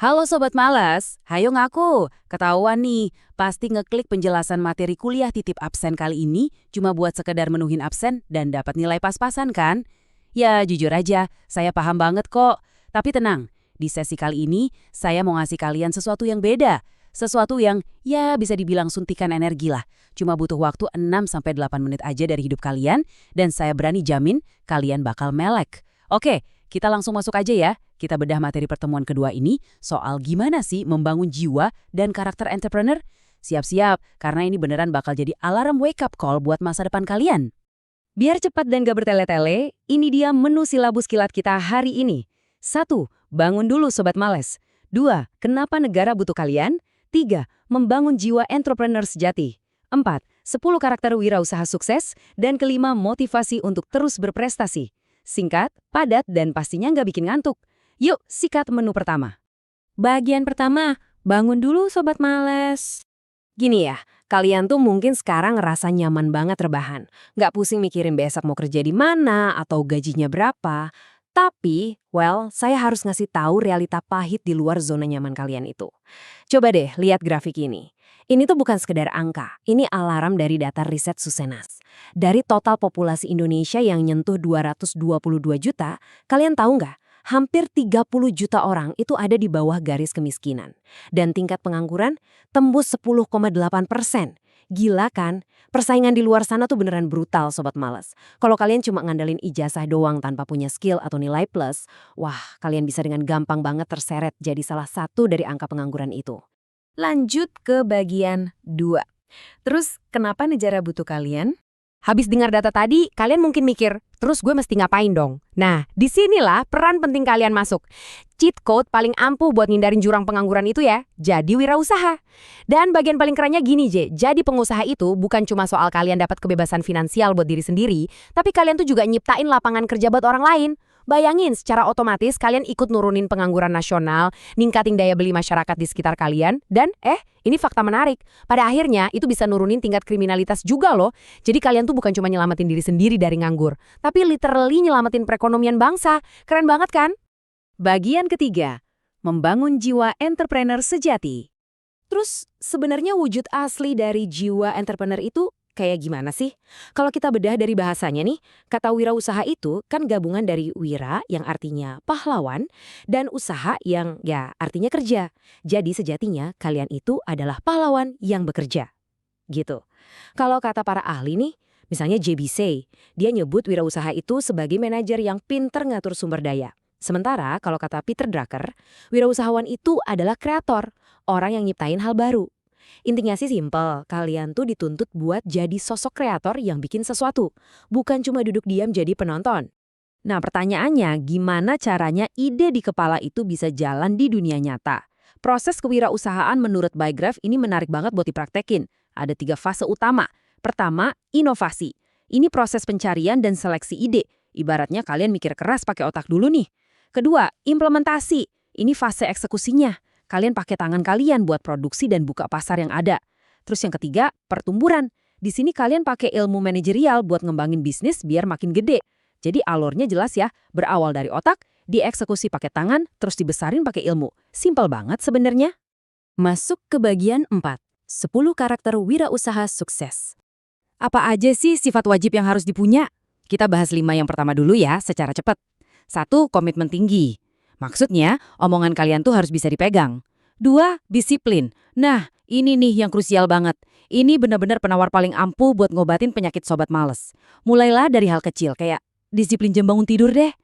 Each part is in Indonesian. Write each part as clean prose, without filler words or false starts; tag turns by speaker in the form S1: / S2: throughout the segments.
S1: Halo Sobat Malas, hayo ngaku. Ketahuan nih, pasti ngeklik penjelasan materi kuliah titip absen kali ini cuma buat sekedar menuhin absen dan dapat nilai pas-pasan kan? Ya jujur aja, saya paham banget kok. Tapi tenang, di sesi kali ini saya mau ngasih kalian sesuatu yang beda. Sesuatu yang ya bisa dibilang suntikan energi lah. Cuma butuh waktu 6-8 menit aja dari hidup kalian dan saya berani jamin kalian bakal melek. Oke, kita langsung masuk aja ya. Kita bedah materi pertemuan kedua ini soal gimana sih membangun jiwa dan karakter entrepreneur. Siap-siap, karena ini beneran bakal jadi alarm wake up call buat masa depan kalian.
S2: Biar cepat dan gak bertele-tele, ini dia menu silabus kilat kita hari ini. 1. Bangun dulu Sobat Males. 2. Kenapa negara butuh kalian? 3. Membangun jiwa entrepreneur sejati. 4. 10 karakter wirausaha sukses. Dan kelima, motivasi untuk terus berprestasi. Singkat, padat, dan pastinya nggak bikin ngantuk. Yuk, sikat menu pertama.
S3: Bagian pertama, bangun dulu Sobat Males. Gini ya, kalian tuh mungkin sekarang ngerasa nyaman banget rebahan. Nggak pusing mikirin besok mau kerja di mana atau gajinya berapa. Tapi, saya harus ngasih tahu realita pahit di luar zona nyaman kalian itu. Coba deh lihat grafik ini. Ini tuh bukan sekedar angka, ini alarm dari data riset Susenas. Dari total populasi Indonesia yang nyentuh 222 juta, kalian tahu nggak? Hampir 30 juta orang itu ada di bawah garis kemiskinan. Dan tingkat pengangguran tembus 10,8%. Gila kan? Persaingan di luar sana tuh beneran brutal Sobat Males. Kalau kalian cuma ngandelin ijazah doang tanpa punya skill atau nilai plus, wah kalian bisa dengan gampang banget terseret jadi salah satu dari angka pengangguran itu. Lanjut ke bagian 2. Terus kenapa negara butuh kalian? Habis dengar data tadi, kalian mungkin mikir, terus gue mesti ngapain dong? Nah, disinilah peran penting kalian masuk. Cheat code paling ampuh buat ngindarin jurang pengangguran itu ya, jadi wirausaha. Dan bagian paling kerennya gini jadi pengusaha itu bukan cuma soal kalian dapat kebebasan finansial buat diri sendiri, tapi kalian tuh juga nyiptain lapangan kerja buat orang lain. Bayangin, secara otomatis kalian ikut nurunin pengangguran nasional, ningkatin daya beli masyarakat di sekitar kalian, dan ini fakta menarik. Pada akhirnya, itu bisa nurunin tingkat kriminalitas juga loh. Jadi kalian tuh bukan cuma nyelamatin diri sendiri dari nganggur, tapi literally nyelamatin perekonomian bangsa. Keren banget kan?
S2: Bagian ketiga, membangun jiwa entrepreneur sejati. Terus, sebenarnya wujud asli dari jiwa entrepreneur itu kayak gimana sih? Kalau kita bedah dari bahasanya nih, kata wirausaha itu kan gabungan dari wira yang artinya pahlawan dan usaha yang artinya kerja. Jadi sejatinya kalian itu adalah pahlawan yang bekerja. Gitu. Kalau kata para ahli nih, misalnya JBC, dia nyebut wirausaha itu sebagai manajer yang pinter ngatur sumber daya. Sementara kalau kata Peter Drucker, wirausahawan itu adalah kreator, orang yang nyiptain hal baru. Intinya sih simpel, kalian tuh dituntut buat jadi sosok kreator yang bikin sesuatu, bukan cuma duduk diam jadi penonton. Nah pertanyaannya, gimana caranya ide di kepala itu bisa jalan di dunia nyata? Proses kewirausahaan menurut Bygraph ini menarik banget buat dipraktekin. Ada 3 fase utama. Pertama, inovasi. Ini proses pencarian dan seleksi ide. Ibaratnya kalian mikir keras pakai otak dulu nih. Kedua, implementasi. Ini fase eksekusinya. Kalian pakai tangan kalian buat produksi dan buka pasar yang ada. Terus yang ketiga, pertumburan. Di sini kalian pakai ilmu manajerial buat ngembangin bisnis biar makin gede. Jadi alurnya jelas ya, berawal dari otak, dieksekusi pakai tangan, terus dibesarin pakai ilmu. Simpel banget sebenarnya.
S3: Masuk ke bagian 4. 10 karakter wirausaha sukses. Apa aja sih sifat wajib yang harus dipunya? Kita bahas 5 yang pertama dulu ya, secara cepat. 1. Komitmen tinggi. Maksudnya, omongan kalian tuh harus bisa dipegang. 2. Disiplin. Nah, ini nih yang krusial banget. Ini benar-benar penawar paling ampuh buat ngobatin penyakit Sobat Males. Mulailah dari hal kecil, kayak disiplin jam bangun tidur deh.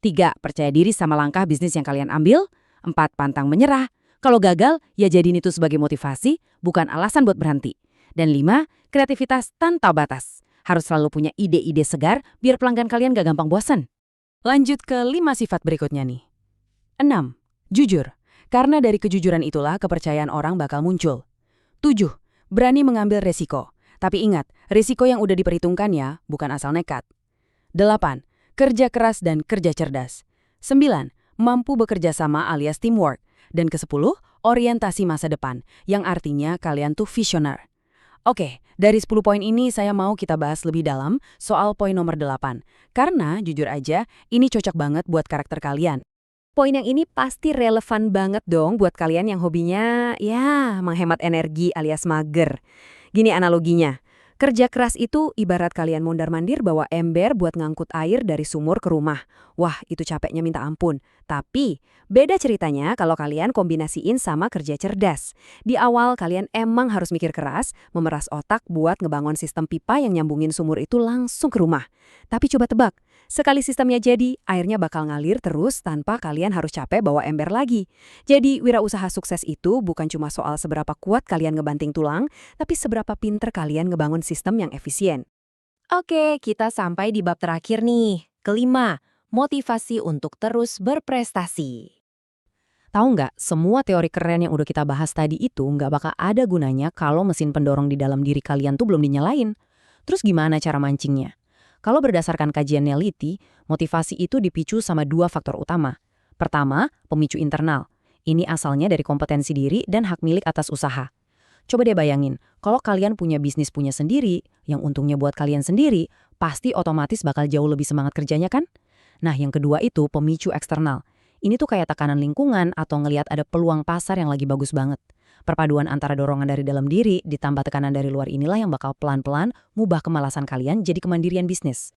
S3: 3. Percaya diri sama langkah bisnis yang kalian ambil. 4. Pantang menyerah. Kalau gagal, ya jadiin itu sebagai motivasi, bukan alasan buat berhenti. Dan 5. Kreativitas tanpa batas. Harus selalu punya ide-ide segar, biar pelanggan kalian gak gampang bosan.
S1: Lanjut ke 5 sifat berikutnya nih. 6. Jujur. Karena dari kejujuran itulah kepercayaan orang bakal muncul. 7. Berani mengambil resiko. Tapi ingat, resiko yang udah diperhitungkan ya, bukan asal nekat. 8. Kerja keras dan kerja cerdas. 9. Mampu bekerja sama alias teamwork. Dan ke-10, orientasi masa depan, yang artinya kalian tuh visioner. Oke, dari 10 poin ini saya mau kita bahas lebih dalam soal poin nomor 8. Karena, jujur aja, ini cocok banget buat karakter kalian.
S2: Poin yang ini pasti relevan banget dong buat kalian yang hobinya ya menghemat energi alias mager. Gini analoginya, kerja keras itu ibarat kalian mondar-mandir bawa ember buat ngangkut air dari sumur ke rumah. Wah, itu capeknya minta ampun. Tapi, beda ceritanya kalau kalian kombinasiin sama kerja cerdas. Di awal kalian emang harus mikir keras, memeras otak buat ngebangun sistem pipa yang nyambungin sumur itu langsung ke rumah. Tapi coba tebak, sekali sistemnya jadi, airnya bakal ngalir terus tanpa kalian harus capek bawa ember lagi. Jadi, wirausaha sukses itu bukan cuma soal seberapa kuat kalian ngebanting tulang, tapi seberapa pinter kalian ngebangun sistem yang efisien.
S3: Oke, kita sampai di bab terakhir nih. Kelima, motivasi untuk terus berprestasi.
S1: Tahu nggak, semua teori keren yang udah kita bahas tadi itu nggak bakal ada gunanya kalau mesin pendorong di dalam diri kalian tuh belum dinyalain. Terus gimana cara mancingnya? Kalau berdasarkan kajian Neliti, motivasi itu dipicu sama 2 faktor utama. Pertama, pemicu internal. Ini asalnya dari kompetensi diri dan hak milik atas usaha. Coba deh bayangin, kalau kalian punya bisnis punya sendiri, yang untungnya buat kalian sendiri, pasti otomatis bakal jauh lebih semangat kerjanya kan? Nah, yang kedua itu pemicu eksternal. Ini tuh kayak tekanan lingkungan atau ngelihat ada peluang pasar yang lagi bagus banget. Perpaduan antara dorongan dari dalam diri ditambah tekanan dari luar inilah yang bakal pelan-pelan ngubah kemalasan kalian jadi kemandirian bisnis.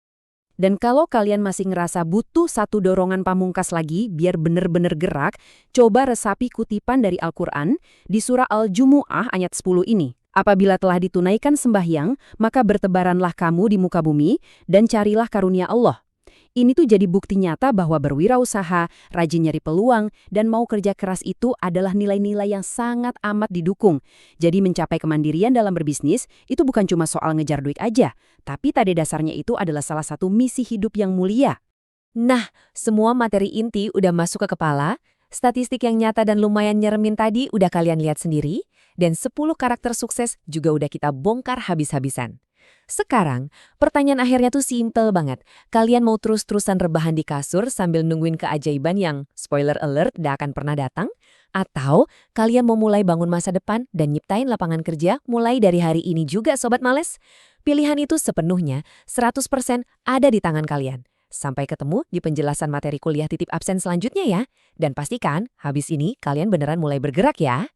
S2: Dan kalau kalian masih ngerasa butuh satu dorongan pamungkas lagi biar bener-bener gerak, coba resapi kutipan dari Al-Quran di surah Al-Jumu'ah ayat 10 ini. Apabila telah ditunaikan sembahyang, maka bertebaranlah kamu di muka bumi dan carilah karunia Allah. Ini tuh jadi bukti nyata bahwa berwirausaha, rajin nyari peluang, dan mau kerja keras itu adalah nilai-nilai yang sangat amat didukung. Jadi mencapai kemandirian dalam berbisnis itu bukan cuma soal ngejar duit aja, tapi tadi dasarnya itu adalah salah satu misi hidup yang mulia.
S3: Nah, semua materi inti udah masuk ke kepala, statistik yang nyata dan lumayan nyeremin tadi udah kalian lihat sendiri, dan 10 karakter sukses juga udah kita bongkar habis-habisan. Sekarang, pertanyaan akhirnya tuh simple banget. Kalian mau terus-terusan rebahan di kasur sambil nungguin keajaiban yang, spoiler alert, gak akan pernah datang? Atau kalian mau mulai bangun masa depan dan nyiptain lapangan kerja mulai dari hari ini juga Sobat Males? Pilihan itu sepenuhnya 100% ada di tangan kalian. Sampai ketemu di penjelasan materi kuliah titip absen selanjutnya ya. Dan pastikan, habis ini kalian beneran mulai bergerak ya.